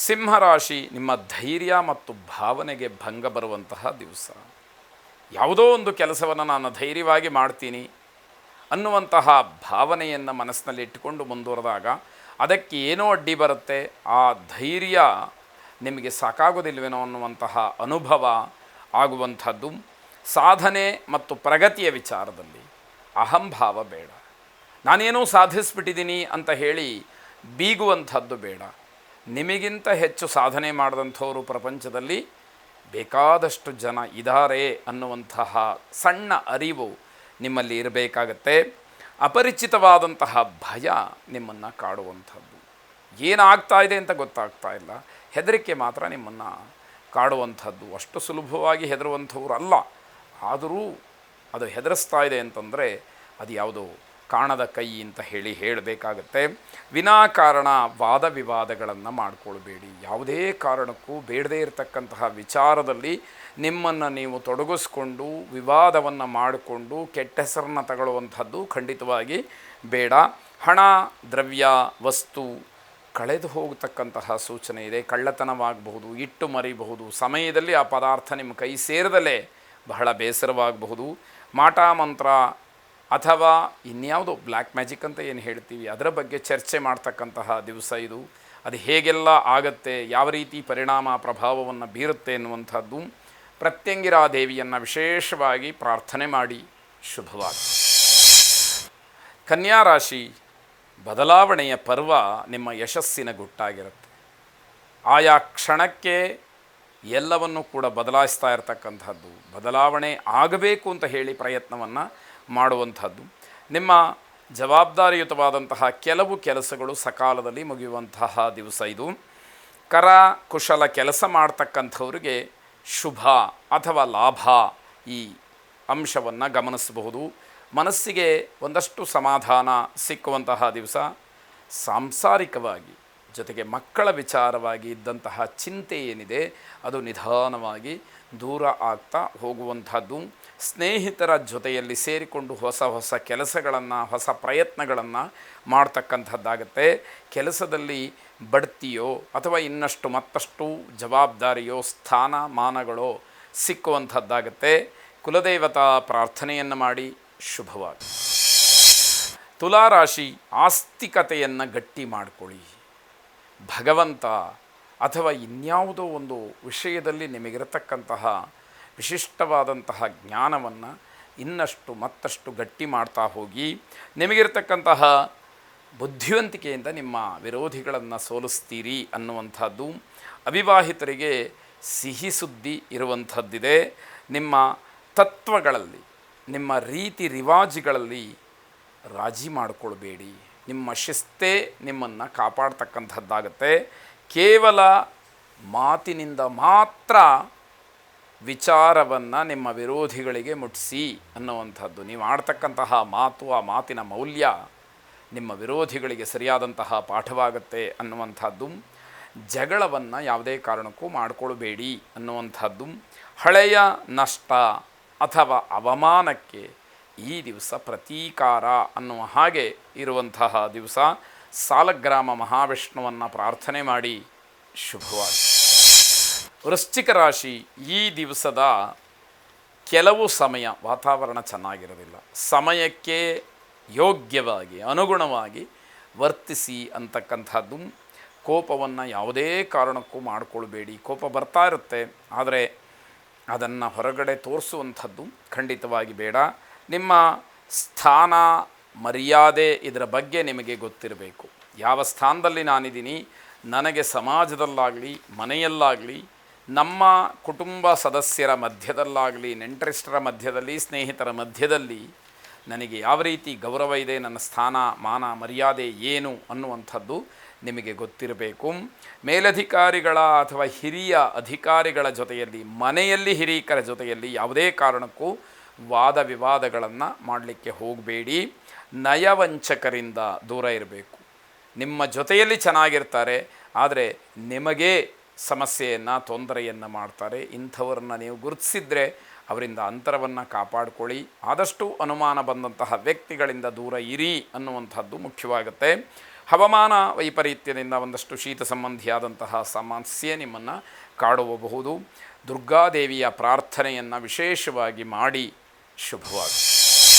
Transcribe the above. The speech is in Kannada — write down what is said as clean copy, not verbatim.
ಸಿಂಹರಾಶಿ, ನಿಮ್ಮ ಧೈರ್ಯ ಮತ್ತು ಭಾವನೆಗೆ ಭಂಗ ಬರುವಂತಹ ದಿವಸ. ಯಾವುದೋ ಒಂದು ಕೆಲಸವನ್ನು ನಾನು ಧೈರ್ಯವಾಗಿ ಮಾಡ್ತೀನಿ ಅನ್ನುವಂತಹ ಭಾವನೆಯನ್ನು ಮನಸ್ಸಿನಲ್ಲಿ ಇಟ್ಟುಕೊಂಡು ಮುಂದುವರೆದಾಗ ಅದಕ್ಕೆ ಏನೋ ಅಡ್ಡಿ ಬರುತ್ತೆ. ಆ ಧೈರ್ಯ ನಿಮಗೆ ಸಾಕಾಗೋದಿಲ್ವೇನೋ ಅನ್ನುವಂತಹ ಅನುಭವ ಆಗುವಂಥದ್ದು. ಸಾಧನೆ ಮತ್ತು ಪ್ರಗತಿಯ ವಿಚಾರದಲ್ಲಿ ಅಹಂಭಾವ ಬೇಡ. ನಾನೇನೋ ಸಾಧಿಸಿಬಿಟ್ಟಿದ್ದೀನಿ ಅಂತ ಹೇಳಿ ಬೀಗುವಂಥದ್ದು ಬೇಡ. ನಿಮಗಿಂತ ಹೆಚ್ಚು ಸಾಧನೆ ಮಾಡಿದಂಥವರು ಪ್ರಪಂಚದಲ್ಲಿ ಬೇಕಾದಷ್ಟು ಜನ ಇದ್ದಾರೆ ಅನ್ನುವಂತಹ ಸಣ್ಣ ಅರಿವು ನಿಮ್ಮಲ್ಲಿ ಇರಬೇಕಾಗತ್ತೆ. ಅಪರಿಚಿತವಾದಂತಹ ಭಯ ನಿಮ್ಮನ್ನು ಕಾಡುವಂಥದ್ದು. ಏನಾಗ್ತಾ ಇದೆ ಅಂತ ಗೊತ್ತಾಗ್ತಾ ಇಲ್ಲ, ಹೆದರಿಕೆ ಮಾತ್ರ ನಿಮ್ಮನ್ನು ಕಾಡುವಂಥದ್ದು. ಅಷ್ಟು ಸುಲಭವಾಗಿ ಹೆದರುವಂಥವ್ರು ಅಲ್ಲ, ಆದರೂ ಅದು ಹೆದರಿಸ್ತಾ ಇದೆ ಅಂತಂದರೆ ಅದು ಯಾವುದೋ ಕಾಣದ ಕೈ ಅಂತ ಹೇಳಬೇಕಾಗತ್ತೆ. ವಿನಾಕಾರಣ ವಾದ ವಿವಾದಗಳನ್ನು ಮಾಡಿಕೊಳ್ಬೇಡಿ. ಯಾವುದೇ ಕಾರಣಕ್ಕೂ ಬೇಡದೇ ಇರತಕ್ಕಂತಹ ವಿಚಾರದಲ್ಲಿ ನಿಮ್ಮನ್ನು ನೀವು ತೊಡಗಿಸ್ಕೊಂಡು ವಿವಾದವನ್ನು ಮಾಡಿಕೊಂಡು ಕೆಟ್ಟ ಹೆಸರನ್ನು ತಗೊಳ್ಳುವಂಥದ್ದು ಖಂಡಿತವಾಗಿ ಬೇಡ. ಹಣ, ದ್ರವ್ಯ, ವಸ್ತು ಕಳೆದು ಹೋಗತಕ್ಕಂತಹ ಸೂಚನೆ ಇದೆ. ಕಳ್ಳತನವಾಗಬಹುದು, ಇಟ್ಟು ಮರಿಬಹುದು, ಸಮಯದಲ್ಲಿ ಆ ಪದಾರ್ಥ ನಿಮ್ಮ ಕೈ ಸೇರದಲ್ಲೇ ಬಹಳ ಬೇಸರವಾಗಬಹುದು. ಮಾಟ ಮಂತ್ರ ಅಥವಾ ಇನ್ಯಾವುದೋ ಬ್ಲ್ಯಾಕ್ ಮ್ಯಾಜಿಕ್ ಅಂತ ಏನು ಹೇಳ್ತೀವಿ ಅದರ ಬಗ್ಗೆ ಚರ್ಚೆ ಮಾಡ್ತಕ್ಕಂತಹ ದಿವಸ ಇದು. ಅದು ಹೇಗೆಲ್ಲ ಆಗತ್ತೆ, ಯಾವ ರೀತಿ ಪರಿಣಾಮ ಪ್ರಭಾವವನ್ನು ಬೀರುತ್ತೆ ಎನ್ನುವಂಥದ್ದು. ಪ್ರತ್ಯಂಗಿರಾ ದೇವಿಯನ್ನು ವಿಶೇಷವಾಗಿ ಪ್ರಾರ್ಥನೆ ಮಾಡಿ ಶುಭವಾಗಿ. ಕನ್ಯಾ ರಾಶಿ, ಬದಲಾವಣೆಯ ಪರ್ವ ನಿಮ್ಮ ಯಶಸ್ಸಿನ ಗುಟ್ಟಾಗಿರುತ್ತೆ. ಆಯಾ ಕ್ಷಣಕ್ಕೆ ಎಲ್ಲವನ್ನೂ ಕೂಡ ಬದಲಾಯಿಸ್ತಾ ಇರತಕ್ಕಂಥದ್ದು, ಬದಲಾವಣೆ ಆಗಬೇಕು ಅಂತ ಹೇಳಿ ಪ್ರಯತ್ನವನ್ನು ಮಾಡುವಂಥದ್ದು. ನಿಮ್ಮ ಜವಾಬ್ದಾರಿಯುತವಾದಂತಹ ಕೆಲವು ಕೆಲಸಗಳು ಸಕಾಲದಲ್ಲಿ ಮುಗಿಯುವಂತಹ ದಿವಸ ಇದು. ಕರ ಕುಶಲ ಕೆಲಸ ಮಾಡ್ತಕ್ಕಂಥವ್ರಿಗೆ ಶುಭ ಅಥವಾ ಲಾಭ ಈ ಅಂಶವನ್ನು ಗಮನಿಸಬಹುದು. ಮನಸ್ಸಿಗೆ ಒಂದಷ್ಟು ಸಮಾಧಾನ ಸಿಕ್ಕುವಂತಹ ದಿವಸ. ಸಾಂಸಾರಿಕವಾಗಿ ಜೊತೆಗೆ ಮಕ್ಕಳ ವಿಚಾರವಾಗಿ ಇದ್ದಂತಹ ಚಿಂತೆ ಏನಿದೆ ಅದು ನಿಧಾನವಾಗಿ ದೂರ ಆಗ್ತಾ ಹೋಗುವಂಥದ್ದು. ಸ್ನೇಹಿತರ ಜೊತೆಯಲ್ಲಿ ಸೇರಿಕೊಂಡು ಹೊಸ ಹೊಸ ಕೆಲಸಗಳನ್ನು, ಹೊಸ ಪ್ರಯತ್ನಗಳನ್ನು ಮಾಡ್ತಕ್ಕಂಥದ್ದಾಗತ್ತೆ. ಕೆಲಸದಲ್ಲಿ ಬಡ್ತಿಯೋ ಅಥವಾ ಇನ್ನಷ್ಟು ಮತ್ತಷ್ಟು ಜವಾಬ್ದಾರಿಯೋ ಸ್ಥಾನಮಾನಗಳೋ ಸಿಕ್ಕುವಂಥದ್ದಾಗತ್ತೆ. ಕುಲದೇವತಾ ಪ್ರಾರ್ಥನೆಯನ್ನು ಮಾಡಿ ಶುಭವಾಗಿ. ತುಲಾರಾಶಿ, ಆಸ್ತಿಕತೆಯನ್ನು ಗಟ್ಟಿ ಮಾಡಿಕೊಳ್ಳಿ. ಭಗವಂತ ಅಥವಾ ಇನ್ಯಾವುದೋ ಒಂದು ವಿಷಯದಲ್ಲಿ ನಿಮಗಿರತಕ್ಕಂತಹ ವಿಶಿಷ್ಟವಾದಂತಹ ಜ್ಞಾನವನ್ನು ಇನ್ನಷ್ಟು ಮತ್ತಷ್ಟು ಗಟ್ಟಿ ಮಾಡ್ತಾ ಹೋಗಿ. ನಿಮಗಿರತಕ್ಕಂತಹ ಬುದ್ಧಿವಂತಿಕೆಯಿಂದ ನಿಮ್ಮ ವಿರೋಧಿಗಳನ್ನು ಸೋಲಿಸ್ತೀರಿ ಅನ್ನುವಂಥದ್ದು. ಅವಿವಾಹಿತರಿಗೆ ಸಿಹಿ ಸುದ್ದಿ ಇರುವಂಥದ್ದಿದೆ. ನಿಮ್ಮ ತತ್ವಗಳಲ್ಲಿ, ನಿಮ್ಮ ರೀತಿ ರಿವಾಜುಗಳಲ್ಲಿ ರಾಜಿ ಮಾಡಿಕೊಳ್ಬೇಡಿ. ನಿಮ್ಮ ಶಿಸ್ತೇ ನಿಮ್ಮನ್ನು ಕಾಪಾಡ್ತಕ್ಕಂಥದ್ದಾಗತ್ತೆ. ಕೇವಲ ಮಾತಿನಿಂದ ಮಾತ್ರ ವಿಚಾರವನ್ನು ನಿಮ್ಮ ವಿರೋಧಿಗಳಿಗೆ ಮುಟ್ಟಿಸಿ ಅನ್ನುವಂಥದ್ದು. ನೀವು ಆಡ್ತಕ್ಕಂತಹ ಮಾತು, ಆ ಮಾತಿನ ಮೌಲ್ಯ ನಿಮ್ಮ ವಿರೋಧಿಗಳಿಗೆ ಸರಿಯಾದಂತಹ ಪಾಠವಾಗುತ್ತೆ ಅನ್ನುವಂಥದ್ದು. ಜಗಳವನ್ನು ಯಾವುದೇ ಕಾರಣಕ್ಕೂ ಮಾಡಿಕೊಳ್ಬೇಡಿ ಅನ್ನುವಂಥದ್ದು. ಹಳೆಯ ನಷ್ಟ ಅಥವಾ ಅವಮಾನಕ್ಕೆ ಈ ದಿವಸ ಪ್ರತೀಕಾರ ಅನ್ನುವ ಹಾಗೆ ಇರುವಂತಹ ದಿವಸ. ಸಾಲಗ್ರಾಮ ಮಹಾವಿಷ್ಣುವನ್ನು ಪ್ರಾರ್ಥನೆ ಮಾಡಿ ಶುಭವಾಗಿ. ವೃಶ್ಚಿಕ ರಾಶಿ, ಈ ದಿವಸದ ಕೆಲವು ಸಮಯ ವಾತಾವರಣ ಚೆನ್ನಾಗಿರೋದಿಲ್ಲ. ಸಮಯಕ್ಕೆ ಯೋಗ್ಯವಾಗಿ ಅನುಗುಣವಾಗಿ ವರ್ತಿಸಿ ಅಂತಕ್ಕಂಥದ್ದು. ಕೋಪವನ್ನು ಯಾವುದೇ ಕಾರಣಕ್ಕೂ ಮಾಡಿಕೊಳ್ಬೇಡಿ. ಕೋಪ ಬರ್ತಾ ಇರುತ್ತೆ, ಆದರೆ ಅದನ್ನು ಹೊರಗಡೆ ತೋರಿಸುವಂಥದ್ದು ಖಂಡಿತವಾಗಿ ಬೇಡ. ನಿಮ್ಮ ಸ್ಥಾನ, ಮರ್ಯಾದೆ ಇದರ ಬಗ್ಗೆ ನಿಮಗೆ ಗೊತ್ತಿರಬೇಕು. ಯಾವ ಸ್ಥಾನದಲ್ಲಿ ನಾನಿದ್ದೀನಿ, ನನಗೆ ಸಮಾಜದಲ್ಲಾಗಲಿ, ಮನೆಯಲ್ಲಾಗಲಿ, ನಮ್ಮ ಕುಟುಂಬ ಸದಸ್ಯರ ಮಧ್ಯದಲ್ಲಾಗಲಿ, ನೆಂಟರಿಷ್ಟರ ಮಧ್ಯದಲ್ಲಿ, ಸ್ನೇಹಿತರ ಮಧ್ಯದಲ್ಲಿ ನನಗೆ ಯಾವ ರೀತಿ ಗೌರವ ಇದೆ, ನನ್ನ ಸ್ಥಾನ, ಮಾನ, ಮರ್ಯಾದೆ ಏನು ಅನ್ನುವಂಥದ್ದು ನಿಮಗೆ ಗೊತ್ತಿರಬೇಕು. ಮೇಲಧಿಕಾರಿಗಳ ಅಥವಾ ಹಿರಿಯ ಅಧಿಕಾರಿಗಳ ಜೊತೆಯಲ್ಲಿ, ಮನೆಯಲ್ಲಿ ಹಿರಿಯರ ಜೊತೆಯಲ್ಲಿ ಯಾವುದೇ ಕಾರಣಕ್ಕೂ ವಾದ ವಿವಾದಗಳನ್ನು ಮಾಡಲಿಕ್ಕೆ ಹೋಗಬೇಡಿ. ನಯವಂಚಕರಿಂದ ದೂರ ಇರಬೇಕು. ನಿಮ್ಮ ಜೊತೆಯಲ್ಲಿ ಚೆನ್ನಾಗಿರ್ತಾರೆ, ಆದರೆ ನಿಮಗೇ ಸಮಸ್ಯೆಯನ್ನು, ತೊಂದರೆಯನ್ನು ಮಾಡ್ತಾರೆ. ಇಂಥವ್ರನ್ನ ನೀವು ಗುರುತಿಸಿದರೆ ಅವರಿಂದ ಅಂತರವನ್ನು ಕಾಪಾಡಿಕೊಳ್ಳಿ. ಆದಷ್ಟು ಅನುಮಾನ ಬಂದಂತಹ ವ್ಯಕ್ತಿಗಳಿಂದ ದೂರ ಇರಿ ಅನ್ನುವಂಥದ್ದು ಮುಖ್ಯವಾಗುತ್ತೆ. ಹವಾಮಾನ ವೈಪರೀತ್ಯದಿಂದ ಒಂದಷ್ಟು ಶೀತ ಸಂಬಂಧಿಯಾದಂತಹ ಸಮಸ್ಯೆ ನಿಮ್ಮನ್ನು ಕಾಡುವಬಹುದು. ದುರ್ಗಾದೇವಿಯ ಪ್ರಾರ್ಥನೆಯನ್ನು ವಿಶೇಷವಾಗಿ ಮಾಡಿ. ಶುಭವಾಗಿ.